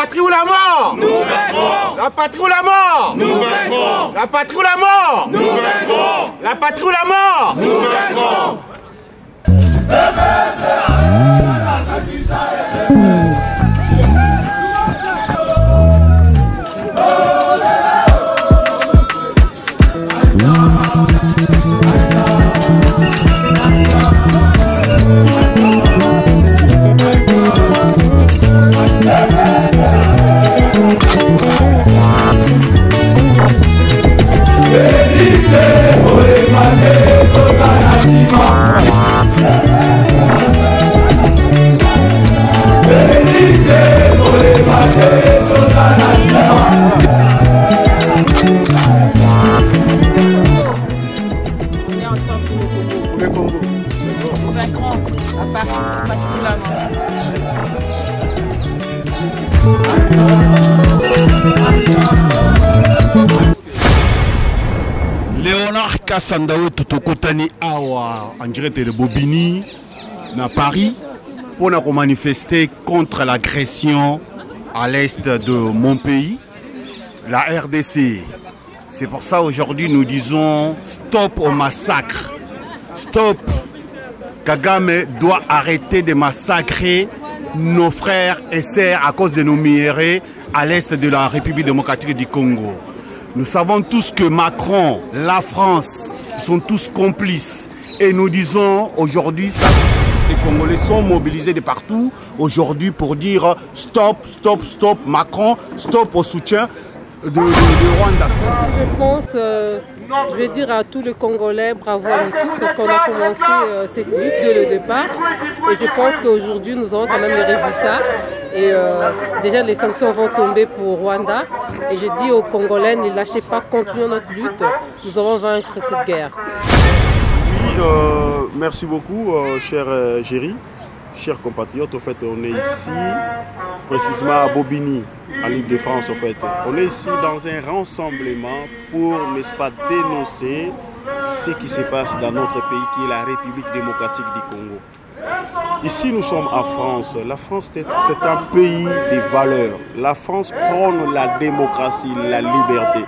patrie ou la mort? Nous vaincrons. La patrie ou la mort? Nous vaincrons. La patrie ou la mort? Nous vaincrons. La patrie ou la mort? Nous vaincrons. Léonard Kassandaou Tutokotani Awa en direct de Bobigny, à Paris, pour nous manifester contre l'agression à l'est de mon pays, la RDC. C'est pour ça aujourd'hui nous disons stop au massacre. Stop. Kagame doit arrêter de massacrer nos frères et sœurs à cause de nos minerais à l'est de la République démocratique du Congo. Nous savons tous que Macron, la France, sont tous complices. Et nous disons aujourd'hui, les Congolais sont mobilisés de partout aujourd'hui pour dire stop, stop, stop Macron, stop au soutien de Rwanda. Je pense, je vais dire à tous les Congolais, bravo à nous tous, parce qu'on a commencé cette lutte dès le départ. Et je pense qu'aujourd'hui, nous aurons quand même les résultats. Et déjà, les sanctions vont tomber pour Rwanda. Et je dis aux Congolais, ne lâchez pas, continuons notre lutte. Nous allons vaincre cette guerre. Oui, merci beaucoup, cher Géry, chers compatriotes. En fait, on est ici, précisément à Bobigny, en Île-de-France. En fait, on est ici dans un rassemblement pour, n'est-ce pas, dénoncer ce qui se passe dans notre pays, qui est la République démocratique du Congo. Ici, nous sommes en France. La France, c'est un pays des valeurs. La France prône la démocratie, la liberté.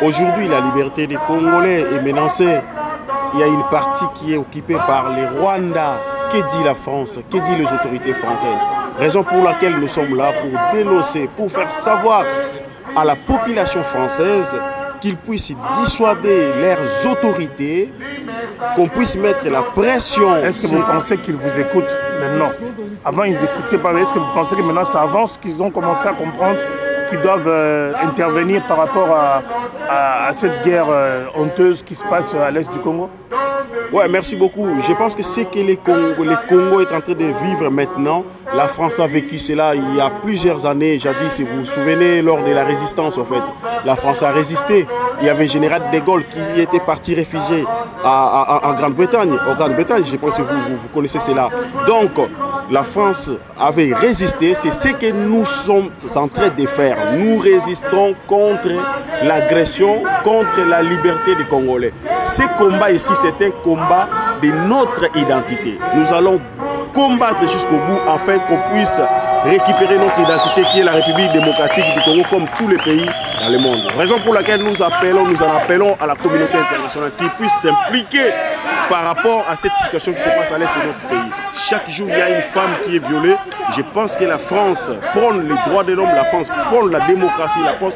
Aujourd'hui, la liberté des Congolais est menacée. Il y a une partie qui est occupée par les Rwandais. Que dit la France? Que disent les autorités françaises? Raison pour laquelle nous sommes là pour dénoncer, pour faire savoir à la population française qu'ils puissent dissuader leurs autorités, qu'on puisse mettre la pression. Est-ce que vous pensez qu'ils vous écoutent maintenant? Avant, ils n'écoutaient pas. Est-ce que vous pensez que maintenant, ça avance, qu'ils ont commencé à comprendre qu'ils doivent intervenir par rapport à cette guerre honteuse qui se passe à l'est du Congo? Ouais, merci beaucoup. Je pense que c'est que le Congo est en train de vivre maintenant. La France a vécu cela il y a plusieurs années. Jadis, si vous vous souvenez, lors de la résistance, en fait, la France a résisté. Il y avait le général de Gaulle qui était parti réfugié en Grande-Bretagne. En Grande-Bretagne, je pense que vous connaissez cela. Donc, la France avait résisté. C'est ce que nous sommes en train de faire. Nous résistons contre l'agression, contre la liberté des Congolais. Ce combat ici, c'est un combat de notre identité. Nous allons combattre jusqu'au bout afin qu'on puisse récupérer notre identité qui est la République démocratique du Congo comme tous les pays dans le monde. Raison pour laquelle nous en appelons à la communauté internationale qui puisse s'impliquer par rapport à cette situation qui se passe à l'est de notre pays. Chaque jour, il y a une femme qui est violée. Je pense que la France prône les droits de l'homme, la France prône la démocratie, la France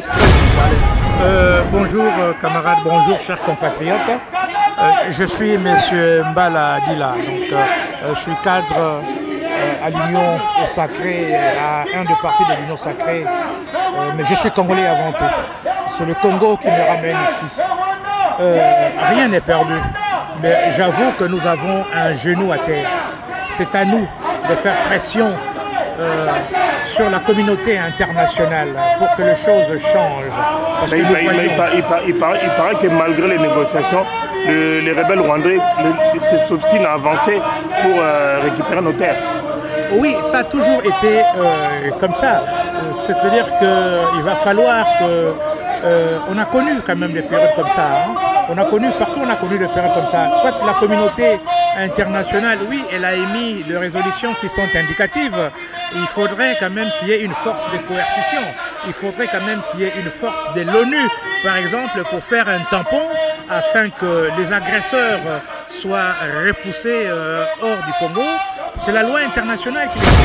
prône les valeurs. Bonjour camarades, bonjour chers compatriotes. Je suis M. Mbala Dila, donc je suis cadre à l'Union sacrée, à un des partis de l'Union sacrée, mais je suis congolais avant tout. C'est le Congo qui me ramène ici. Rien n'est perdu, mais j'avoue que nous avons un genou à terre. C'est à nous de faire pression sur la communauté internationale pour que les choses changent. Parce que il paraît que malgré les négociations, les rebelles rwandais s'obstinent à avancer pour récupérer nos terres. Oui, ça a toujours été comme ça. C'est-à-dire qu'il va falloir que... on a connu quand même des périodes comme ça. Hein. On a connu, partout on a connu des périodes comme ça. Soit la communauté internationale, oui, elle a émis des résolutions qui sont indicatives. Il faudrait quand même qu'il y ait une force de coercition. Il faudrait quand même qu'il y ait une force de l'ONU, par exemple, pour faire un tampon afin que les agresseurs soient repoussés hors du Congo. C'est la loi internationale qui l'exige.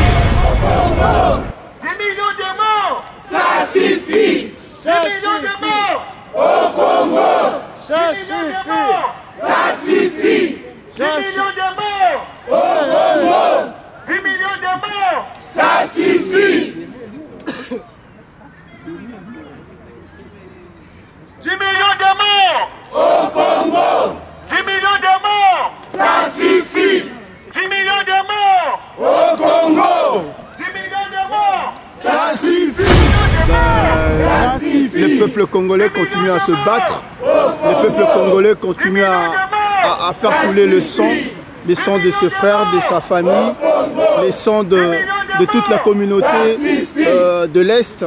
10 millions de morts, ça suffit. 10 millions de morts au Congo, ça suffit. Ça suffit. 10 millions de morts au Congo, 10 millions de morts, ça suffit. 10 millions de morts au Congo, 10 millions de morts, ça suffit. 10 millions de morts au Congo, 10 millions de morts, ça suffit. Le peuple congolais continue à se battre, le peuple congolais continue à faire couler le sang de ses frères, de sa famille, le sang de toute la communauté de l'Est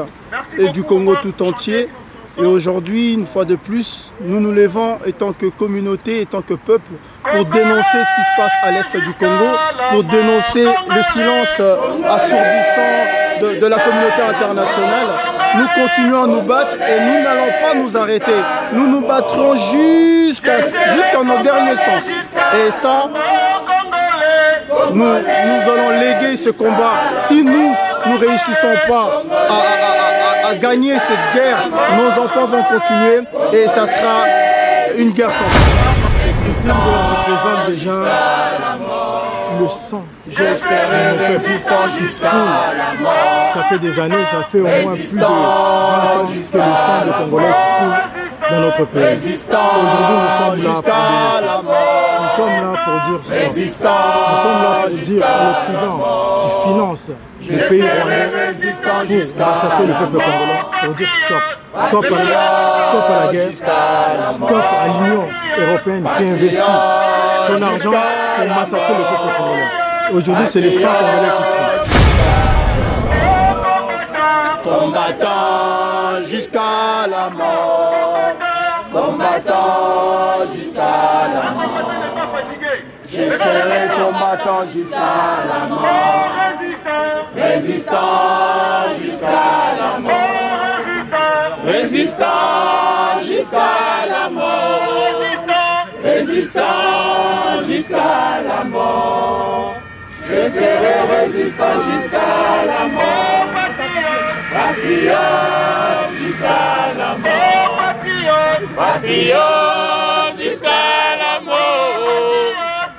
et du Congo tout entier. Et aujourd'hui, une fois de plus, nous nous levons en tant que communauté, en tant que peuple, pour dénoncer ce qui se passe à l'Est du Congo, pour dénoncer le silence assourdissant de la communauté internationale. Nous continuons à nous battre et nous n'allons pas nous arrêter. Nous nous battrons jusqu'à nos derniers sangs. Et ça, nous allons léguer ce combat. Si nous ne réussissons pas à gagner cette guerre, nos enfants vont continuer et ça sera une guerre sans fin. Ce symbole représente déjà le sang. Je serai résistant jusqu'à la mort. Ça fait des années, ça fait au moins plus de 20 ans que le sang de Congolais coule dans notre pays. Aujourd'hui, nous sommes là pour dénoncer. Nous sommes là pour dire stop. Nous sommes là pour dire à l'Occident qui finance le pays rwandais pour massacrer le peuple congolais, pour dire stop. Stop à la guerre, stop à l'Union européenne qui investit son argent pour massacrer le peuple congolais. Aujourd'hui, c'est les 100 Congolais qui crient. Combattant jusqu'à la mort. Combattant jusqu'à la mort. Je serai combattant jusqu'à la mort. Résistant jusqu'à la mort. Résistant jusqu'à la mort. Résistant jusqu'à la mort. Je serai résistant jusqu'à la mort. Patriote jusqu'à la mort. Patriote jusqu'à la mort.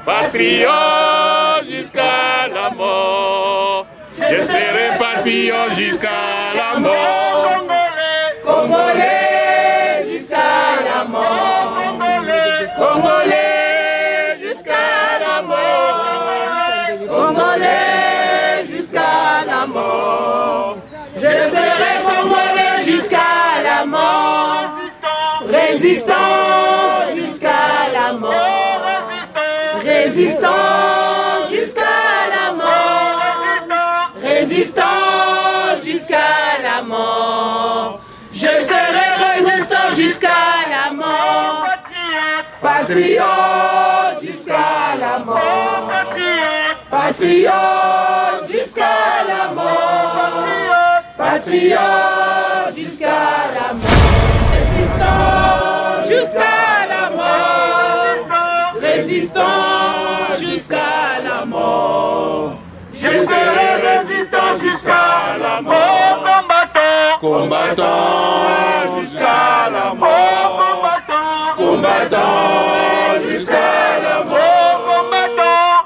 Patriote jusqu'à la mort. Je serai patriote jusqu'à la mort. Congolais jusqu'à la mort. Congolais jusqu'à la mort. Congolais jusqu'à la mort. Je serai congolais jusqu'à la mort. Résistant jusqu'à la mort. Résistant jusqu'à la mort. Résistant jusqu'à la mort. Je serai résistant jusqu'à la mort. Patriote jusqu'à la mort. Patriote jusqu'à la mort. Patriote jusqu'à la mort. Résistant jusqu'à la mort. Résistant jusqu'à la mort. Je serai résistant jusqu'à la mort. Combattant jusqu'à la mort. Combattant jusqu'à la mort.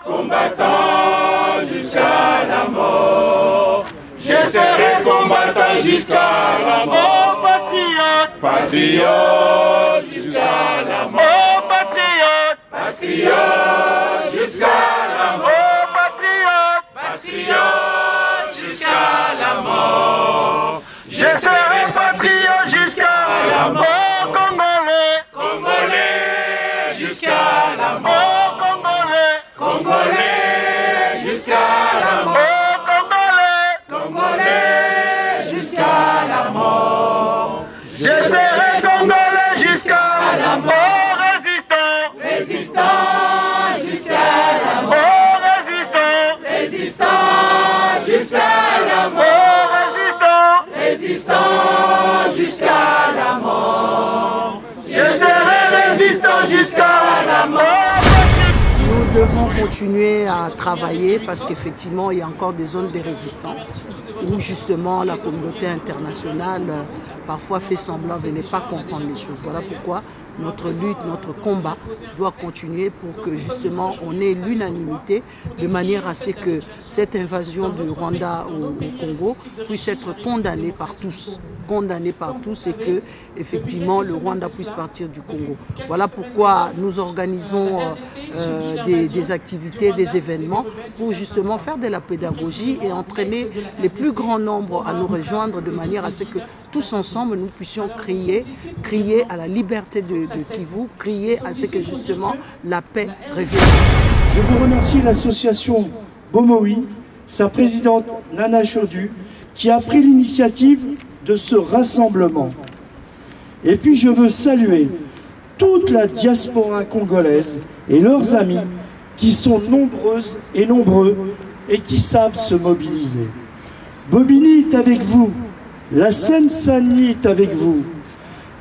Combattant jusqu'à la mort. Je serai combattant jusqu'à la mort. Patriote jusqu'à la mort. Patriote jusqu'à la mort. Patriote jusqu'à la mort. Je serai patriote jusqu'à la mort. Congolais jusqu'à la mort. Congolais jusqu'à la mort. Congolais jusqu'à la mort. Je serai congolais jusqu'à la mort. Résistant jusqu'à résistant jusqu'à la mort. Je serai résistant jusqu'à la mort. Nous devons continuer à travailler parce qu'effectivement, il y a encore des zones de résistance où justement la communauté internationale parfois fait semblant de ne pas comprendre les choses. Voilà pourquoi notre lutte, notre combat doit continuer pour que justement on ait l'unanimité de manière à ce que cette invasion du Rwanda au Congo puisse être condamnée par tous et que effectivement le Rwanda puisse partir du Congo. Voilà pourquoi nous organisons des activités, des événements pour justement faire de la pédagogie et entraîner les plus grands nombres à nous rejoindre de manière à ce que tous ensemble nous puissions crier à la liberté de Kivu, crier à ce que justement la paix revienne. Je vous remercie l'association Bomowi, sa présidente Nana Chodu, qui a pris l'initiative de ce rassemblement. Et puis je veux saluer toute la diaspora congolaise et leurs amis qui sont nombreuses et nombreux et qui savent se mobiliser. Bobigny est avec vous, la Seine-Saint-Denis est avec vous.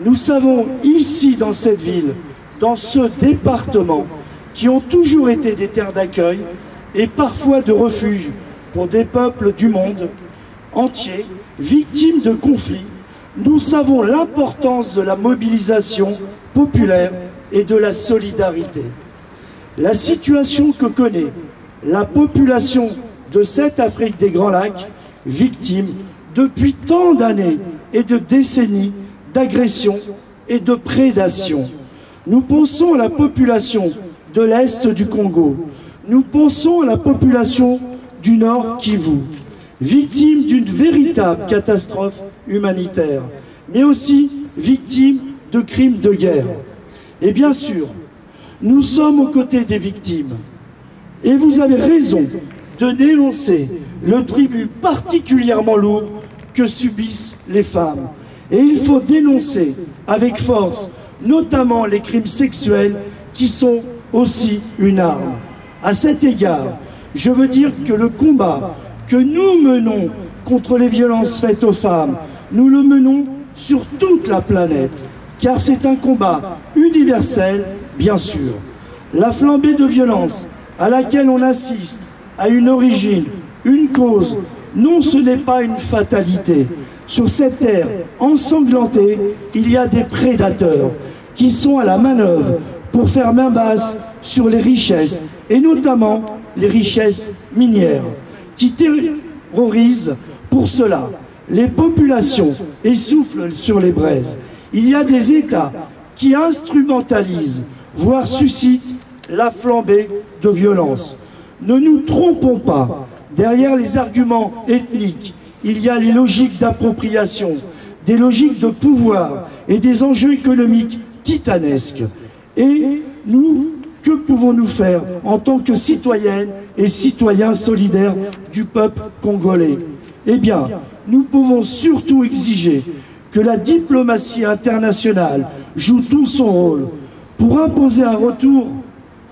Nous savons ici dans cette ville, dans ce département, qui ont toujours été des terres d'accueil et parfois de refuge pour des peuples du monde entier, victimes de conflits, nous savons l'importance de la mobilisation populaire et de la solidarité. La situation que connaît la population de cette Afrique des Grands Lacs, victime depuis tant d'années et de décennies d'agression et de prédation. Nous pensons à la population de l'Est du Congo. Nous pensons à la population du Nord Kivu, victime d'une véritable catastrophe humanitaire, mais aussi victime de crimes de guerre. Et bien sûr, nous sommes aux côtés des victimes. Et vous avez raison de dénoncer le tribut particulièrement lourd que subissent les femmes. Et il faut dénoncer avec force, notamment les crimes sexuels qui sont aussi une arme. À cet égard, je veux dire que le combat que nous menons contre les violences faites aux femmes, nous le menons sur toute la planète, car c'est un combat universel, bien sûr. La flambée de violence à laquelle on assiste a une origine, une cause. Non, ce n'est pas une fatalité. Sur cette terre ensanglantée, il y a des prédateurs qui sont à la manœuvre pour faire main basse sur les richesses, et notamment les richesses minières, qui terrorisent pour cela les populations et soufflent sur les braises. Il y a des États qui instrumentalisent, voire suscitent la flambée de violence. Ne nous trompons pas, derrière les arguments ethniques, il y a les logiques d'appropriation, des logiques de pouvoir et des enjeux économiques titanesques. Et nous, que pouvons-nous faire en tant que citoyennes et citoyens solidaires du peuple congolais? Eh bien, nous pouvons surtout exiger que la diplomatie internationale joue tout son rôle pour imposer un retour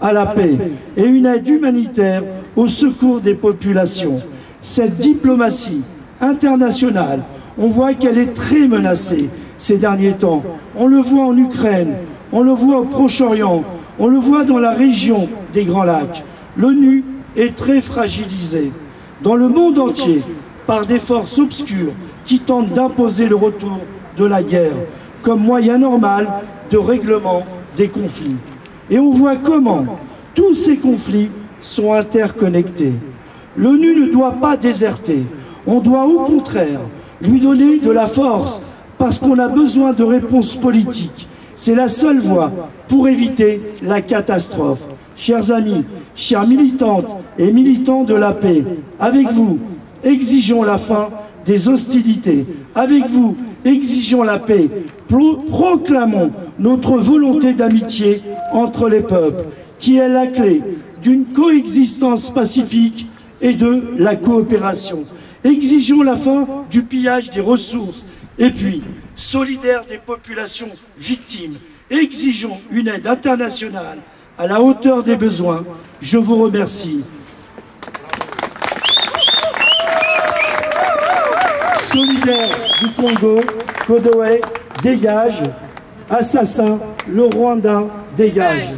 à la paix et une aide humanitaire au secours des populations. Cette diplomatie internationale, on voit qu'elle est très menacée ces derniers temps. On le voit en Ukraine, on le voit au Proche-Orient, on le voit dans la région des Grands Lacs. L'ONU est très fragilisée dans le monde entier par des forces obscures qui tentent d'imposer le retour de la guerre comme moyen normal de règlement des conflits. Et on voit comment tous ces conflits sont interconnectés. L'ONU ne doit pas déserter. On doit au contraire lui donner de la force parce qu'on a besoin de réponses politiques. C'est la seule voie pour éviter la catastrophe. Chers amis, chères militantes et militants de la paix, avec vous, exigeons la fin des hostilités. Avec vous, exigeons la paix. Proclamons notre volonté d'amitié entre les peuples, qui est la clé d'une coexistence pacifique et de la coopération. Exigeons la fin du pillage des ressources et puis, solidaires des populations victimes, exigeons une aide internationale à la hauteur des besoins. Je vous remercie. Solidaires du Congo, Kodoé, dégage. Assassin, le Rwanda, dégage.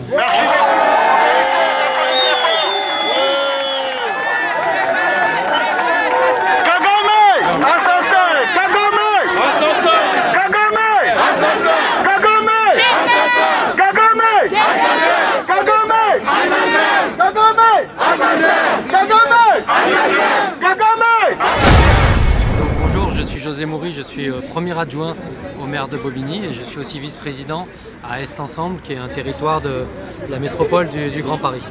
Bonjour, je suis José Moury, je suis premier adjoint au maire de Bobigny et je suis aussi vice-président à Est Ensemble, qui est un territoire de la métropole du Grand Paris.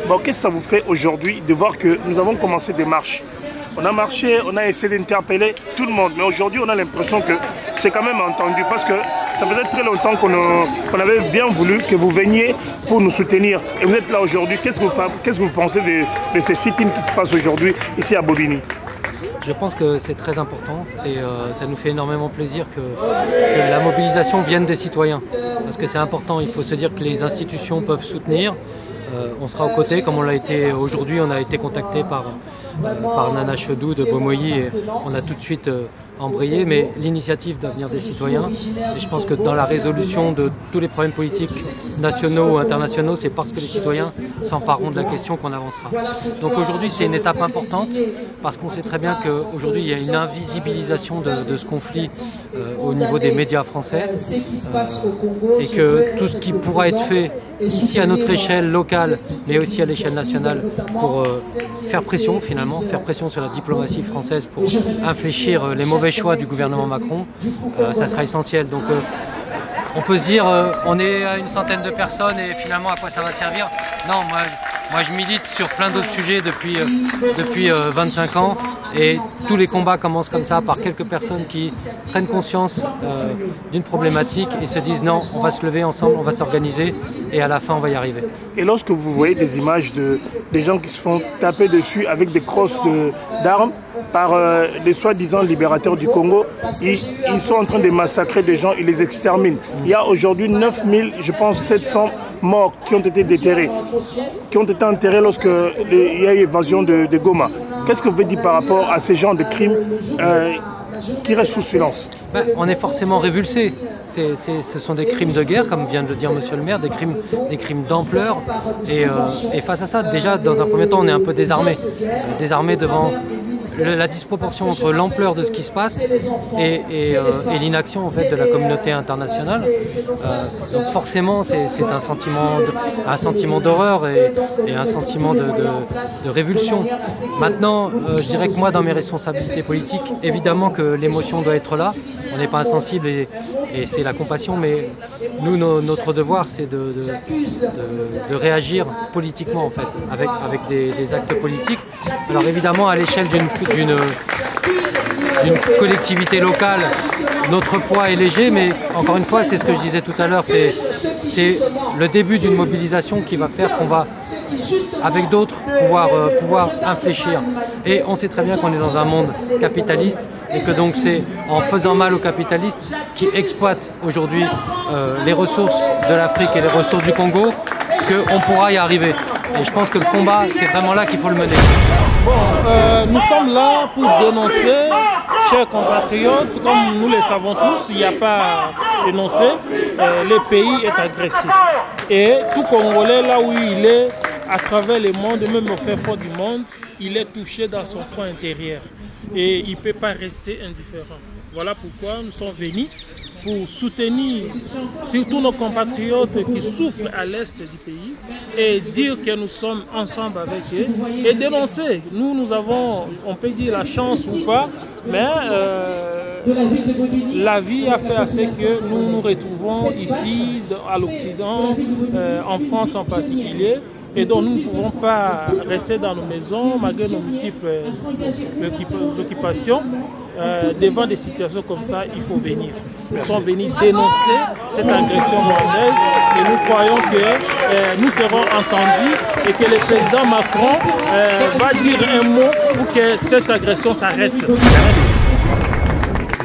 Bon, qu'est-ce que ça vous fait aujourd'hui de voir que nous avons commencé des marches? On a marché, on a essayé d'interpeller tout le monde, mais aujourd'hui on a l'impression que c'est quand même entendu parce que ça faisait très longtemps qu'on avait bien voulu que vous veniez pour nous soutenir. Et vous êtes là aujourd'hui. Qu'est-ce que vous pensez de ces sit-ins qui se passent aujourd'hui ici à Bobigny? Je pense que c'est très important, ça nous fait énormément plaisir que la mobilisation vienne des citoyens. Parce que c'est important, il faut se dire que les institutions peuvent soutenir. On sera aux côtés, comme on l'a été aujourd'hui, on a été contacté par Nana Chodou de Bomoyi et on a tout de suite embrayé, mais l'initiative doit venir des citoyens et je pense que dans la résolution de tous les problèmes politiques nationaux ou internationaux, c'est parce que les citoyens s'empareront de la question qu'on avancera. Donc aujourd'hui c'est une étape importante parce qu'on sait très bien qu'aujourd'hui il y a une invisibilisation de ce conflit au niveau des médias français et que tout ce qui pourra être fait ici à notre échelle locale mais aussi à l'échelle nationale pour faire pression finalement, faire pression sur la diplomatie française pour infléchir les mauvais choix du gouvernement Macron, ça sera essentiel. Donc on peut se dire on est à une centaine de personnes et finalement à quoi ça va servir? Non, moi je milite sur plein d'autres sujets depuis 25 ans et tous les combats commencent comme ça par quelques personnes qui prennent conscience d'une problématique et se disent non, on va se lever ensemble, on va s'organiser et à la fin on va y arriver. Et lorsque vous voyez des images des gens qui se font taper dessus avec des crosses d'armes par les soi-disant libérateurs du Congo, ils sont en train de massacrer des gens, ils les exterminent. Il y a aujourd'hui 9000, je pense 700 morts qui ont été déterrés, qui ont été enterrés lorsqu'il y a eu évasion de Goma. Qu'est-ce que vous dire par rapport à ces genres de crimes qui restent sous silence? On est forcément révulsé. Ce sont des crimes de guerre, comme vient de le dire Monsieur le maire, des crimes d'ampleur. Et face à ça, déjà, dans un premier temps, on est un peu désarmé. Désarmé devant la disproportion entre l'ampleur de ce qui se passe et l'inaction en fait, de la communauté internationale. Donc forcément, c'est un sentiment d'horreur et un sentiment de révulsion. Maintenant, je dirais que moi, dans mes responsabilités politiques, évidemment que l'émotion doit être là. On n'est pas insensible et c'est la compassion, mais nous, notre devoir, c'est de réagir politiquement, en fait, avec des actes politiques. Alors évidemment, à l'échelle d'une collectivité locale, notre poids est léger, mais encore une fois, c'est ce que je disais tout à l'heure, c'est le début d'une mobilisation qui va faire qu'on va, avec d'autres, pouvoir infléchir. Et on sait très bien qu'on est dans un monde capitaliste et que donc c'est en faisant mal aux capitalistes qui exploitent aujourd'hui les ressources de l'Afrique et les ressources du Congo qu'on pourra y arriver. Et je pense que le combat, c'est vraiment là qu'il faut le mener. Bon, nous sommes là pour dénoncer, chers compatriotes, comme nous le savons tous, il n'y a pas à dénoncer, le pays est agressé. Et tout Congolais, là où il est, à travers le monde, même au fin fond du monde, il est touché dans son front intérieur. Et il ne peut pas rester indifférent. Voilà pourquoi nous sommes venus pour soutenir surtout nos compatriotes qui souffrent à l'est du pays et dire que nous sommes ensemble avec eux et dénoncer. Nous avons, on peut dire la chance ou pas, mais la vie a fait assez que nous nous retrouvons ici à l'Occident, en France en particulier. Et donc nous ne pouvons pas rester dans nos maisons malgré nos multiples occupations. Devant des situations comme ça, il faut venir. Nous sommes venus dénoncer cette agression rwandaise et nous croyons que nous serons entendus et que le président Macron va dire un mot pour que cette agression s'arrête. Merci.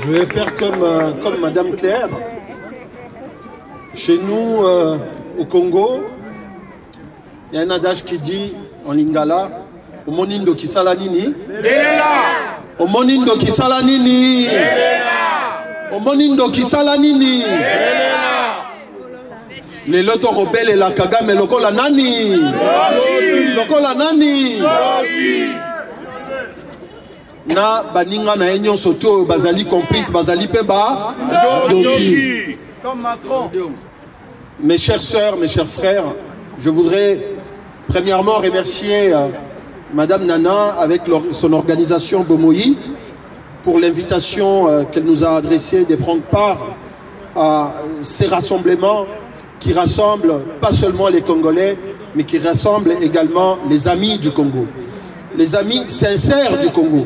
Je vais faire comme Madame Claire. Chez nous, au Congo, il y a un adage qui dit en lingala, au monindo kisala nini? Au monindo kisala nini? Omonindo kisala nini? Les loto rebelles et la Kagame lokola nani? Lokola nani? Na baninga na enyo soto bazali complice bazali peba doki. Comme Macron. Mes chères sœurs, mes chers frères, je voudrais premièrement remercier Madame Nana avec son organisation Bomoï pour l'invitation qu'elle nous a adressée de prendre part à ces rassemblements qui rassemblent pas seulement les Congolais, mais qui rassemblent également les amis du Congo. Les amis sincères du Congo.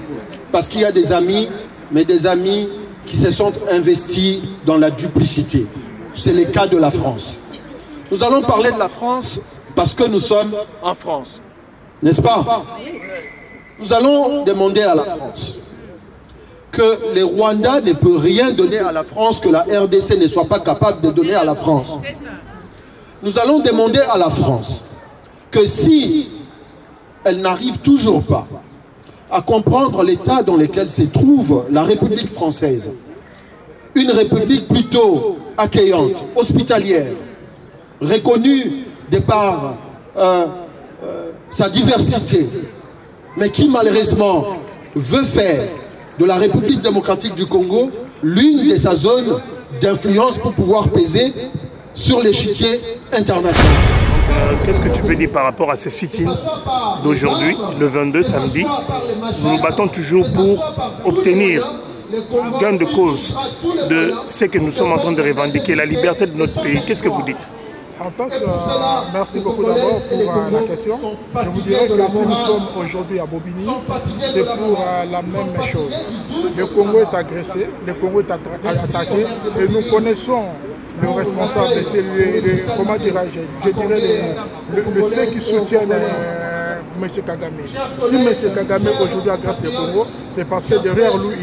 Parce qu'il y a des amis, mais des amis qui se sont investis dans la duplicité. C'est le cas de la France. Nous allons parler de la France parce que nous sommes en France. N'est-ce pas? Nous allons demander à la France que les Rwandais ne peuvent rien donner à la France, que la RDC ne soit pas capable de donner à la France. Nous allons demander à la France que si elle n'arrive toujours pas à comprendre l'état dans lequel se trouve la République française, une république plutôt accueillante, hospitalière, reconnue de par sa diversité, mais qui malheureusement veut faire de la République démocratique du Congo l'une de sa zones d'influence pour pouvoir peser sur l'échiquier international. Qu'est-ce que tu peux dire par rapport à ces sit-ins d'aujourd'hui, le 22 samedi? Nous nous battons toujours pour obtenir gain de cause de ce que nous sommes en train de revendiquer, la liberté de notre pays. Qu'est-ce que vous dites? En fait, merci beaucoup d'abord pour la question. Je vous dirais que si nous sommes aujourd'hui à Bobigny, c'est pour la même chose. Le Congo est agressé, le Congo est attaqué et nous connaissons le responsable, comment dirais-je, dirais ceux qui soutiennent M. Kagame. Si M. Kagame aujourd'hui agresse le Congo, c'est parce que derrière lui,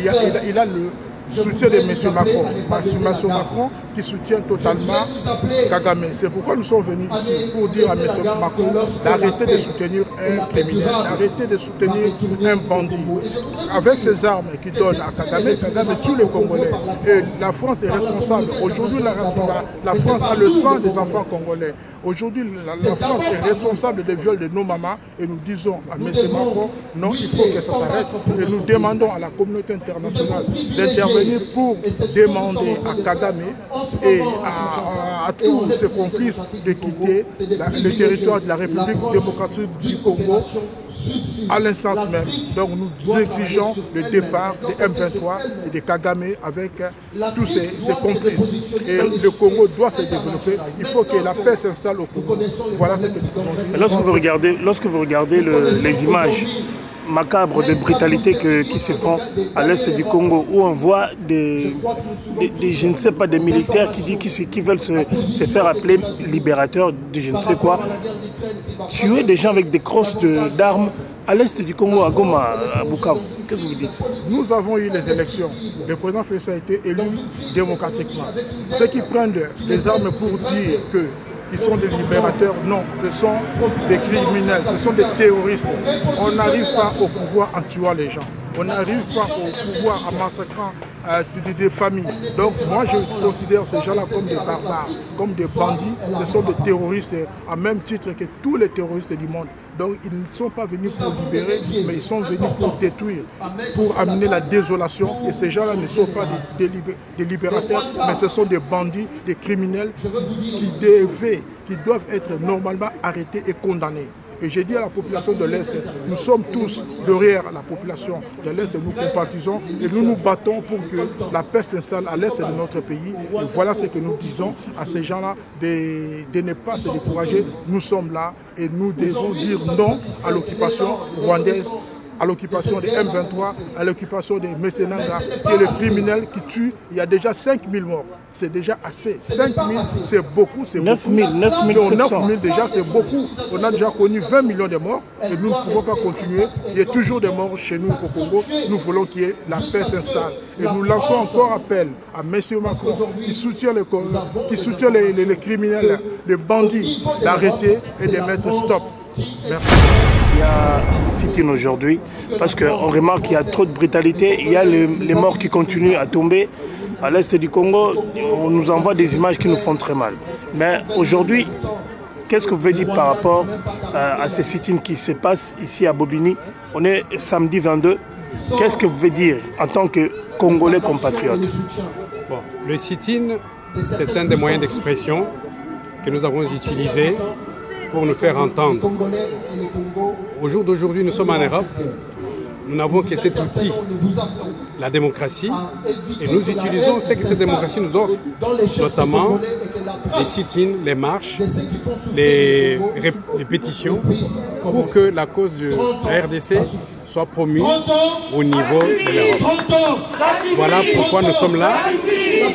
il a le soutien de M. Macron. M. Macron qui soutient totalement Kagame. C'est pourquoi nous sommes venus ici pour dire à M. Macron d'arrêter de soutenir un criminel, d'arrêter de soutenir un bandit. Avec ces armes qu'il donne à Kagame, Kagame tue les Congolais. Et la France est responsable. Aujourd'hui, la France a le sang des enfants congolais. Aujourd'hui, la France est responsable des viols de nos mamans et nous disons à M. Macron, non, il faut que ça s'arrête. Et nous demandons à la communauté internationale d'intervenir pour demander à Kagame et à tous ses complices de quitter le territoire de la République démocratique du Congo à l'instance même. Donc nous exigeons le départ des M23 et de Kagame avec tous ses complices. Et le Congo doit se développer. Il faut que la paix s'installe au Congo. Voilà ce que nous pouvons dire. Lorsque vous regardez les images macabres de brutalité qui se font à l'est du Congo, où on voit je ne sais pas, des militaires qui veulent se faire appeler libérateurs de je ne sais quoi, tuer des gens avec des crosses d'armes à l'est du Congo, à Goma, à Bukavu. Qu'est-ce que vous dites? Nous avons eu les élections. Le président Félix a été élu démocratiquement. Ceux qui prennent des armes pour dire qu'ils sont des libérateurs, non, ce sont des criminels, ce sont des terroristes. On n'arrive pas au pouvoir en tuant les gens. On n'arrive pas au pouvoir en massacrant des familles. Donc moi je considère ces gens-là comme des barbares, comme des bandits. Ce sont des terroristes à même titre que tous les terroristes du monde. Donc ils ne sont pas venus pour libérer, mais ils sont venus pour détruire, pour amener la désolation. Et ces gens-là ne sont pas des libérateurs, mais ce sont des bandits, des criminels qui doivent être normalement arrêtés et condamnés. Et j'ai dit à la population de l'Est, nous sommes tous derrière la population de l'Est, nous compatisons et nous nous battons pour que la paix s'installe à l'Est de notre pays. Et voilà ce que nous disons à ces gens-là, de ne pas se décourager. Nous sommes là et nous devons dire non à l'occupation rwandaise, à l'occupation des M23, à l'occupation des Messenanga, qui est le criminel qui tue. Il y a déjà 5000 morts. C'est déjà assez. 5000, c'est beaucoup. 9000 déjà, c'est beaucoup. On a déjà connu 20 millions de morts et nous ne pouvons pas continuer. Il y a toujours des morts chez nous au Congo. Nous voulons que la paix s'installe. Et nous lançons encore appel à M. Macron qui soutient les criminels, les bandits, d'arrêter et de mettre stop. Merci. Il y a sit-in aujourd'hui parce qu'on remarque qu'il y a trop de brutalité, il y a les morts qui continuent à tomber. à l'est du Congo, on nous envoie des images qui nous font très mal. Mais aujourd'hui, qu'est-ce que vous pouvez dire par rapport à ces sit-ins qui se passent ici à Bobigny? On est samedi 22. Qu'est-ce que vous pouvez dire en tant que Congolais compatriotes? Bon, le sit-in, c'est un des moyens d'expression que nous avons utilisé pour nous faire entendre. Au jour d'aujourd'hui, nous sommes en Europe. Nous n'avons que cet outil, la démocratie, et nous utilisons ce que cette démocratie nous offre, notamment les sit-ins, les marches, les pétitions, pour que la cause de la RDC soit promue au niveau de l'Europe. Voilà pourquoi nous sommes là,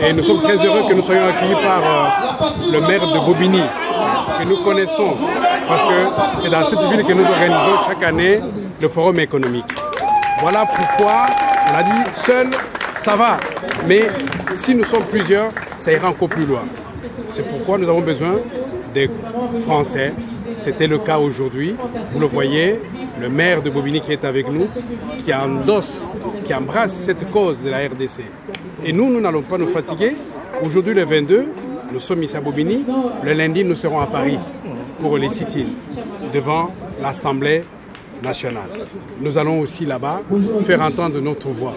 et nous sommes très heureux que nous soyons accueillis par le maire de Bobigny, que nous connaissons, parce que c'est dans cette ville que nous organisons chaque année le forum économique. Voilà pourquoi on a dit seul, ça va. Mais si nous sommes plusieurs, ça ira encore plus loin. C'est pourquoi nous avons besoin des Français. C'était le cas aujourd'hui. Vous le voyez, le maire de Bobigny qui est avec nous, qui endosse, qui embrasse cette cause de la RDC. Et nous, nous n'allons pas nous fatiguer. Aujourd'hui, le 22, nous sommes ici à Bobigny. Le lundi, nous serons à Paris pour les sit-ins devant l'Assemblée nationale. Nous allons aussi là-bas faire entendre notre voix.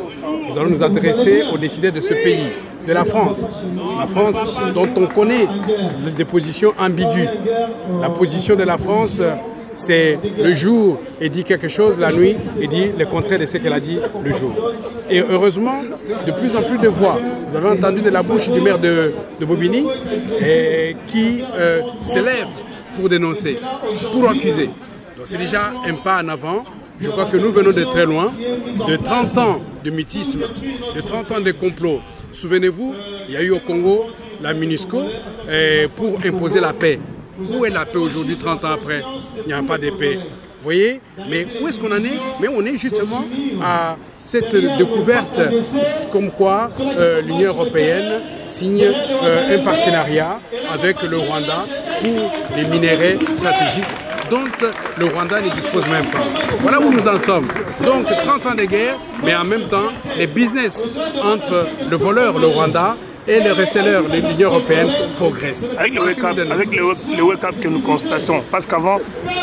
Nous allons nous adresser aux décideurs de ce pays, de la France. La France dont on connaît des positions ambiguës. La position de la France, c'est le jour, elle dit quelque chose, la nuit, elle dit le contraire de ce qu'elle a dit le jour. Et heureusement, de plus en plus de voix. Vous avez entendu de la bouche du maire de Bobigny qui s'élève pour dénoncer, pour accuser. C'est déjà un pas en avant. Je crois que nous venons de très loin, de 30 ans de mutisme, de 30 ans de complot. Souvenez-vous, il y a eu au Congo la MINUSCO pour imposer la paix. Où est la paix aujourd'hui, 30 ans après? Il n'y a pas de paix. Vous voyez? Mais où est-ce qu'on en est? Mais on est justement à cette découverte comme quoi l'Union européenne signe un partenariat avec le Rwanda pour les minéraux stratégiques dont le Rwanda ne dispose même pas. Voilà où nous en sommes. Donc 30 ans de guerre, mais en même temps, les business entre le voleur, le Rwanda, et le receleur, l'Union européenne, progressent. Avec le wake-up que nous constatons, parce qu'avant,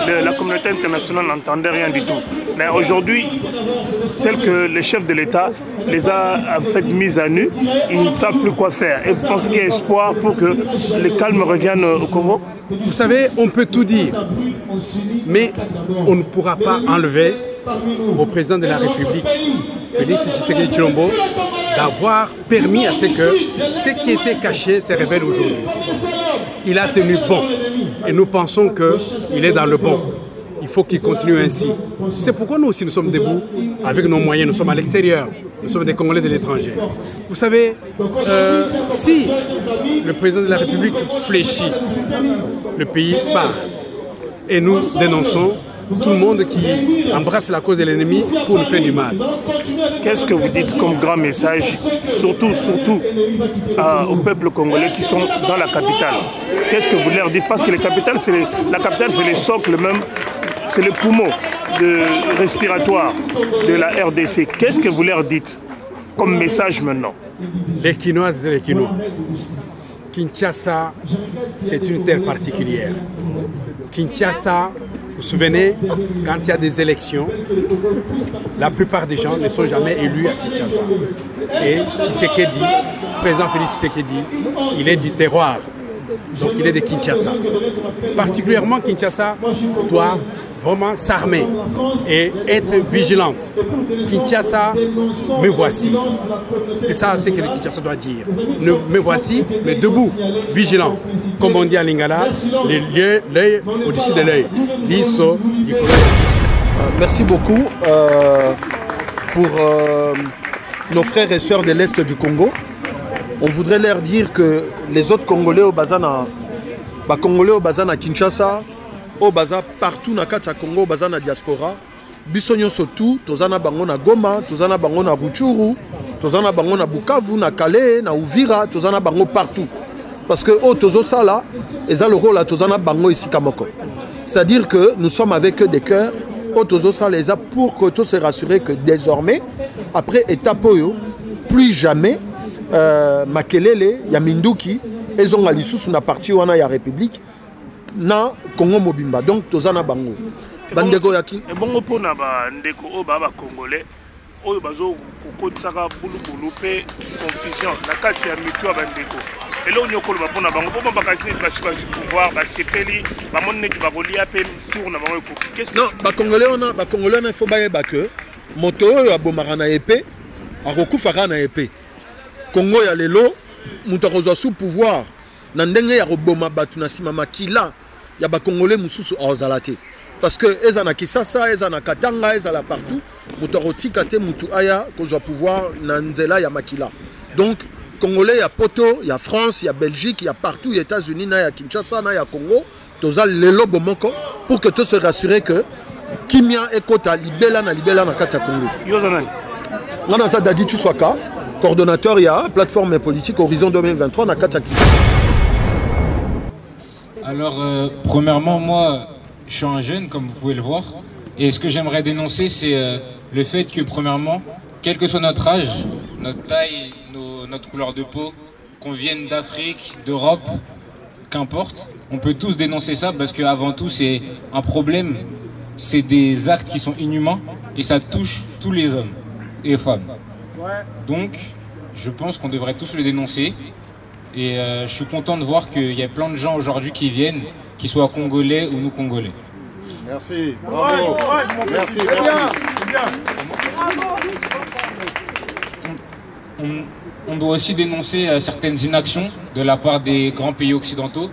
la communauté internationale n'entendait rien du tout. Mais aujourd'hui, tel que le chef de l'État les a fait mise à nu, ils ne savent plus quoi faire. Et vous pensez qu'il y a espoir pour que le calme revienne au Congo? Vous savez, on peut tout dire, mais on ne pourra pas enlever au président de la République, Félix Tshisekedi Tshilombo, d'avoir permis à ce que ce qui était caché se révèle aujourd'hui. Il a tenu bon et nous pensons qu'il est dans le bon. Il faut qu'il continue ainsi. C'est pourquoi nous aussi nous sommes debout avec nos moyens, nous sommes à l'extérieur, nous sommes des Congolais de l'étranger. Vous savez, si le président de la République fléchit, le pays part. Et nous dénonçons tout le monde qui embrasse la cause de l'ennemi pour nous faire du mal. Qu'est-ce que vous dites comme grand message, surtout au peuple congolais qui sont dans la capitale? Qu'est-ce que vous leur dites? Parce que la capitale, c'est le socle même, c'est le poumon respiratoire de la RDC. Qu'est-ce que vous leur dites comme message maintenant? Les Quinoises et les Quinois. Kinshasa, c'est une terre particulière. Kinshasa, vous vous souvenez, quand il y a des élections, la plupart des gens ne sont jamais élus à Kinshasa. Et Tshisekedi, le président Félix Tshisekedi, il est du terroir. Donc il est de Kinshasa. Particulièrement Kinshasa doit vraiment s'armer et être vigilante. Kinshasa, me voici. C'est ça ce que le Kinshasa doit dire. Me voici, mais debout, vigilant. Comme on dit à Lingala, l'œil au-dessus de l'œil. Liso, merci beaucoup pour nos frères et sœurs de l'Est du Congo. On voudrait leur dire que les autres Congolais au Bazana, Congolais au Bazana Kinshasa, au Baza partout na kati ya Congo, au Bazana diaspora, bisonyo surtout, tozana bango na Goma, tozana bango na Rutshuru, tozana bango na Bukavu, na Calais, na Uvira, tozana bango partout. Parce que au tozo sala, eza le rôle à tozana bango ici kamoko. C'est-à-dire que nous sommes avec eux des cœurs, au tozo sala eza pour que tout se rassurer que désormais, après étape oyo, plus jamais makelele ya minduki ezonga lisusu na parti wana ya république na Congo mobimba. Donc tozana bango bandeko yaki ebongo pona bandeko o ba congolais oyo bazo kokotisaka bulubulu pe confusion na kati ya mitu ya bandeko elo nyokolo bapona bango po bakasine basuka pouvoir basepeli bamoni neti bakolia pe tour na bango ekoki qu'est-ce que non bakongolais na faut bayeba que moto oyo abomaka na épée akokufaka na épée Congo ya lelo mutu akozwa sous pouvoir na ndenge ya koboma batu na sima makila ya bakongolais mususu azala te parce que eza na Kisasa eza na Katanga eza la partout mutu akotika te mutu aya kozwa pouvoir na nzela ya makila. Donc Congolais ya poto ya France ya Belgique ya partout ya États-Unis na ya Kinshasa na ya Congo toza lelo bomoko pour que tout se rassurer que kimia ekota libela na kati ya Congo. Ngana sa Dadi Chuswaka coordonnateur ya plateforme politique Horizon 2023 na kati ya Alors premièrement moi je suis un jeune comme vous pouvez le voir et ce que j'aimerais dénoncer c'est le fait que premièrement quel que soit notre âge, notre taille, notre couleur de peau, qu'on vienne d'Afrique, d'Europe, qu'importe, on peut tous dénoncer ça parce qu'avant tout c'est un problème, c'est des actes qui sont inhumains et ça touche tous les hommes et femmes. Donc je pense qu'on devrait tous le dénoncer et je suis content de voir qu'il y a plein de gens aujourd'hui qui viennent, qu'ils soient congolais ou nous congolais. Merci, bravo, merci. On doit aussi dénoncer certaines inactions de la part des grands pays occidentaux,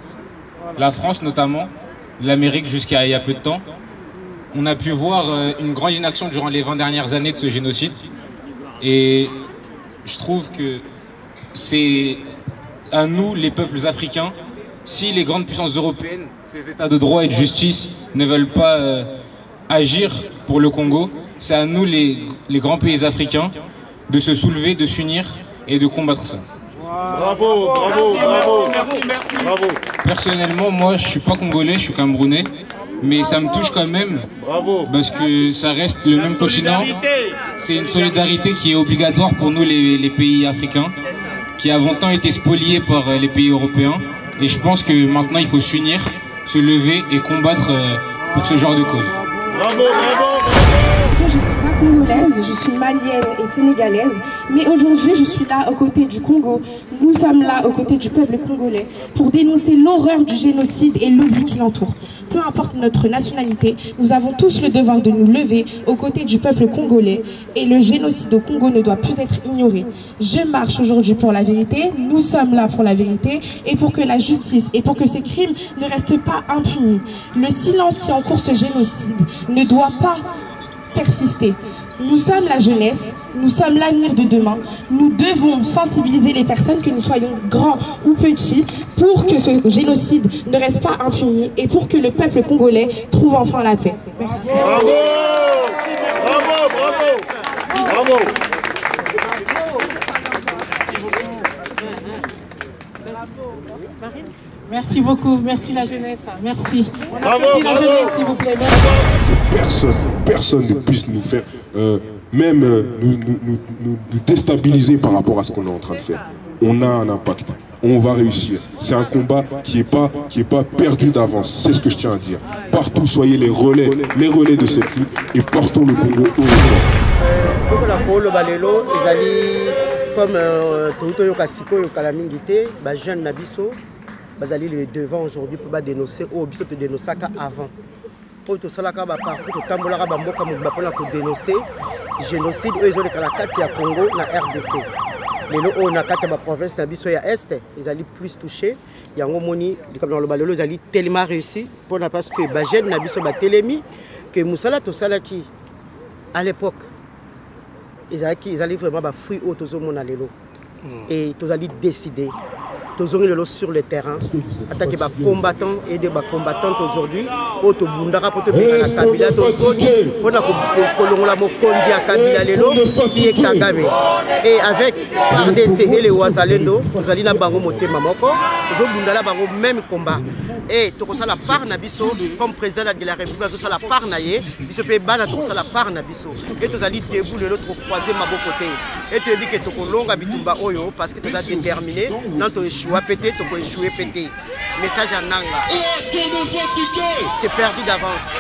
la France notamment, l'Amérique jusqu'à il y a peu de temps. On a pu voir une grande inaction durant les 20 dernières années de ce génocide et je trouve que c'est à nous, les peuples africains, si les grandes puissances européennes, ces états de droit et de justice ne veulent pas agir pour le Congo, c'est à nous, les grands pays africains, de se soulever, de s'unir et de combattre ça. Bravo. Personnellement, moi, je suis pas congolais, je suis camerounais, mais ça me touche quand même, parce que ça reste le même continent. C'est une solidarité qui est obligatoire pour nous, les pays africains, qui a longtemps été spoliés par les pays européens. Et je pense que maintenant, il faut s'unir, se lever et combattre pour ce genre de cause. Bravo. Je ne suis pas congolaise, je suis malienne et sénégalaise, mais aujourd'hui je suis là aux côtés du Congo. Nous sommes là aux côtés du peuple congolais pour dénoncer l'horreur du génocide et l'oubli qui l'entoure. Peu importe notre nationalité, nous avons tous le devoir de nous lever aux côtés du peuple congolais et le génocide au Congo ne doit plus être ignoré. Je marche aujourd'hui pour la vérité, nous sommes là pour la vérité et pour que la justice et pour que ces crimes ne restent pas impunis. Le silence qui encourt ce génocide ne doit pas persister. Nous sommes la jeunesse, nous sommes l'avenir de demain. Nous devons sensibiliser les personnes, que nous soyons grands ou petits, pour que ce génocide ne reste pas impuni et pour que le peuple congolais trouve enfin la paix. Merci. Bravo. Merci beaucoup, merci la jeunesse, merci. Bravo, la jeunesse, s'il vous plaît. Personne ne puisse nous faire, nous déstabiliser par rapport à ce qu'on est en train de faire. On a un impact, on va réussir. C'est un combat qui est pas perdu d'avance, c'est ce que je tiens à dire. Partout, soyez les relais de cette lutte et portons le Congo haut et bazali le devant aujourd'hui pour dénoncer au biso te dénoncer avant pour tout ça là ka ba partout to tambola ba mboka mo ba pour dénoncer génocide eux ils ont la kati ya Congo na RDC lelo o na kati ba province na biso ya est ils allaient plus toucher yango moni comme dans le balelo ils allaient tellement réussi pour na parce que ba jeune na biso ba telemi que musala to sala qui à l'époque ils allaient vraiment ba fruit au tozo mona lelo et tous allaient décider tozongi lelo sur le terrain attaqué ba combattants et des combattantes aujourd'hui auto bundaka poto bika na Kabila tozoni pona kolongola mokonzi ya Kabila lelo qui est Kagame et avec FARDC et les Wazalendo tozali na bango motema moko tozo bundala bango même combat et tokosa la part na biso comme président de la République tokosa la part na ye biso pe bana tokosa la part na biso et tozali debout le l'autre croiser maboko côté et te dit que tokolonga bitumba oyo parce que toza déterminé dans ton choix pété to ko échouer pété message à Nanga c'est perdu d'avance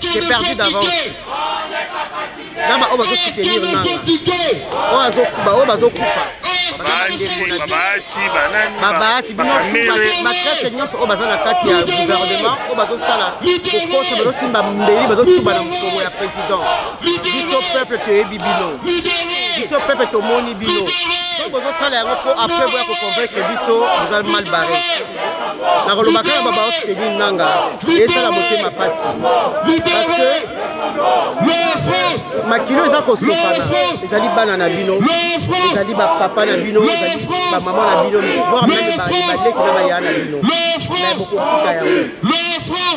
c'est perdu d'avance namba o bazo soutenir Nanga o bazo kufa babati bino makrete nyonso o baza na kati ya gouvernement o bazo sala kokosa bazo simba mbeli bazo tuba na mkongo ya président biso peuple toyebi bino biso peuple tomoni bino bozo sala yango po après boya ko convaincre biso vous allez mal barré na kolobaka ya baba oseni Nanga et ça la motema pasi parce que makilo eza kosopana ezali bana na bino ezali ba papa na bino ezali ba mama na bino voire même ba leki na baya na bino mais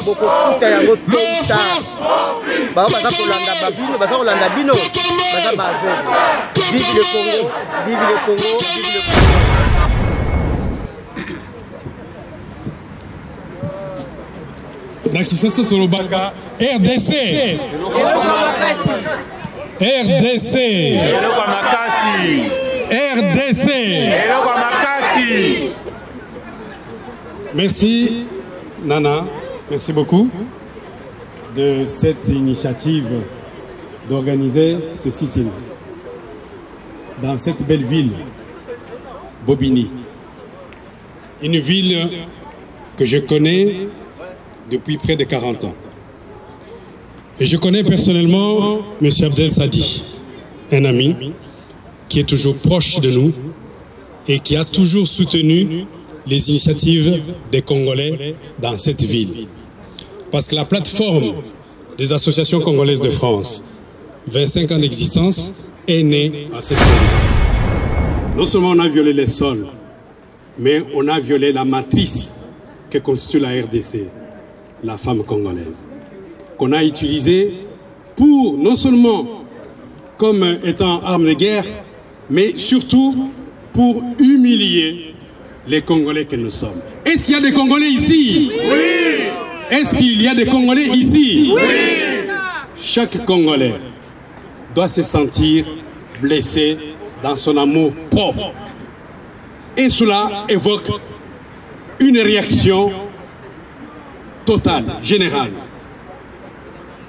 boko futa yango tonta ba baza kolanda ba bino baza kolanda bino baza ba aveugle vive le Congo vive le Congo vive le Congo. Nakisasa Tolobaka RDC RDC RDC. Merci Nana, merci beaucoup de cette initiative d'organiser ce sit-in dans cette belle ville, Bobigny. Une ville que je connais depuis près de 40 ans. Et je connais personnellement M. Abdel Sadi, un ami qui est toujours proche de nous et qui a toujours soutenu les initiatives des Congolais dans cette ville. Parce que la plateforme des associations congolaises de France, 25 ans d'existence, est née à cette série. Non seulement on a violé les sols, mais on a violé la matrice que constitue la RDC, la femme congolaise, qu'on a utilisée pour, non seulement comme étant arme de guerre, mais surtout pour humilier les Congolais que nous sommes. Est-ce qu'il y a des Congolais ici? Oui! Est-ce qu'il y a des Congolais ici? Oui! Chaque Congolais doit se sentir blessé dans son amour propre. Et cela évoque une réaction totale, générale.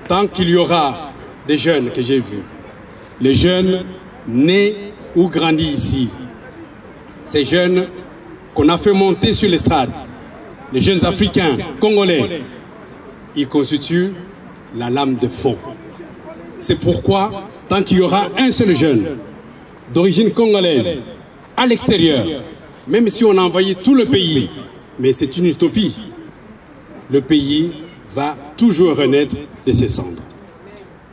Tant qu'il y aura des jeunes que j'ai vus, les jeunes nés ou grandis ici, ces jeunes qu'on a fait monter sur l'estrade, les jeunes africains, congolais, ils constituent la lame de fond. C'est pourquoi, tant qu'il y aura un seul jeune d'origine congolaise à l'extérieur, même si on a envahi tout le pays, mais c'est une utopie, le pays va toujours renaître de ses cendres.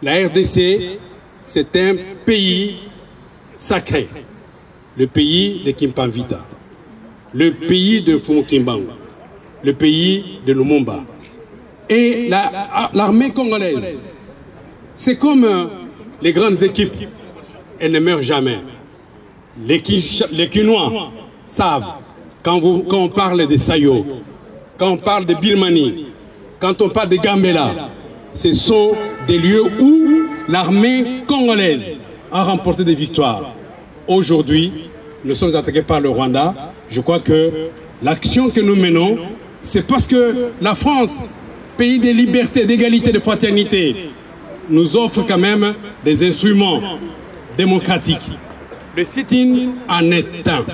La RDC, c'est un pays sacré, le pays de Kimpanvita, le pays de Fumukimbangu, le pays de Lumumba. Et l'armée congolaise, c'est comme les grandes équipes, elles ne meurent jamais. Les Quinois savent, quand on parle de Sayo, quand on parle de Birmanie, quand on parle de Gambela, ce sont des lieux où l'armée congolaise a remporté des victoires. Aujourd'hui, nous sommes attaqués par le Rwanda. Je crois que l'action que nous menons, c'est parce que la France, pays de liberté, d'égalité, de fraternité, nous offre quand même des instruments démocratiques. Le sit-in en est un.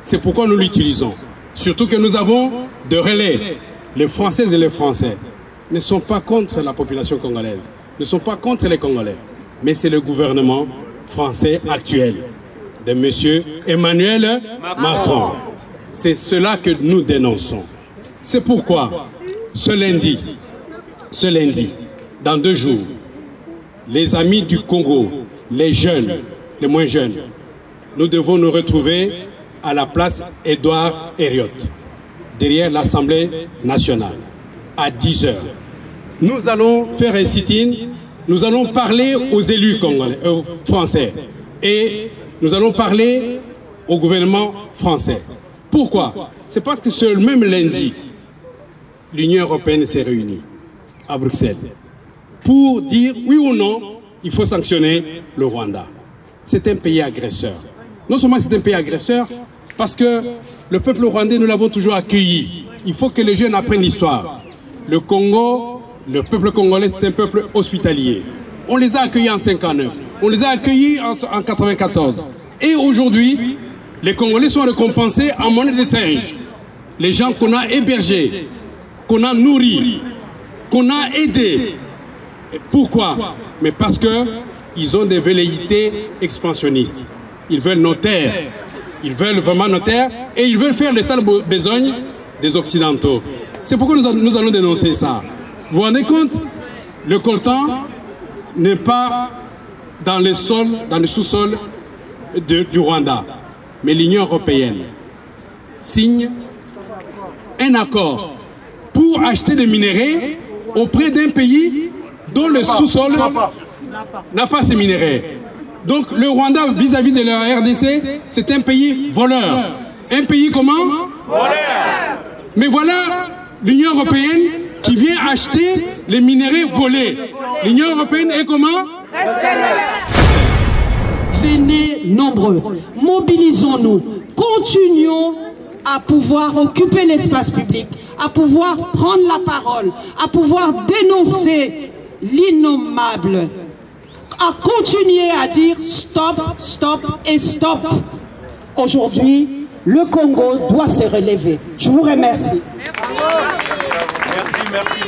C'est pourquoi nous l'utilisons. Surtout que nous avons de relais. Les Françaises et les Français ne sont pas contre la population congolaise, ne sont pas contre les Congolais, mais c'est le gouvernement français actuel de M. Emmanuel Macron. C'est cela que nous dénonçons. C'est pourquoi ce lundi, dans 2 jours, les amis du Congo, les jeunes, les moins jeunes, nous devons nous retrouver à la place Édouard Herriot, derrière l'Assemblée nationale, à 10 h. Nous allons faire un sit-in, nous allons parler aux élus congolais, français et nous allons parler au gouvernement français. Pourquoi? C'est parce que ce même lundi, l'Union européenne s'est réunie à Bruxelles pour dire oui ou non, il faut sanctionner le Rwanda. C'est un pays agresseur. Non seulement c'est un pays agresseur, parce que le peuple rwandais, nous l'avons toujours accueilli. Il faut que les jeunes apprennent l'histoire. Le Congo, le peuple congolais, c'est un peuple hospitalier. On les a accueillis en 59, on les a accueillis en 94. Et aujourd'hui, les Congolais sont récompensés en monnaie de singe. Les gens qu'on a hébergés, qu'on a nourris, qu'on a aidés. Et pourquoi? Mais parce qu'ils ont des velléités expansionnistes. Ils veulent nos terres. Ils veulent vraiment nos terres et ils veulent faire les sales besognes des Occidentaux. C'est pourquoi nous allons dénoncer ça. Vous vous rendez compte? Le coltan n'est pas dans le sous-sol du Rwanda. Mais l'Union européenne signe un accord pour acheter des minéraux auprès d'un pays dont le sous-sol n'a pas ces minéraux. Donc le Rwanda vis-à-vis de la RDC, c'est un pays voleur. Un pays comment? Voleur. Mais voilà l'Union européenne qui vient acheter les minéraux volés. L'Union européenne est comment? Venez nombreux, mobilisons-nous, continuons à pouvoir occuper l'espace public, à pouvoir prendre la parole, à pouvoir dénoncer l'innommable, à continuer à dire stop, stop et stop. Aujourd'hui, le Congo doit se relever. Je vous remercie. Merci.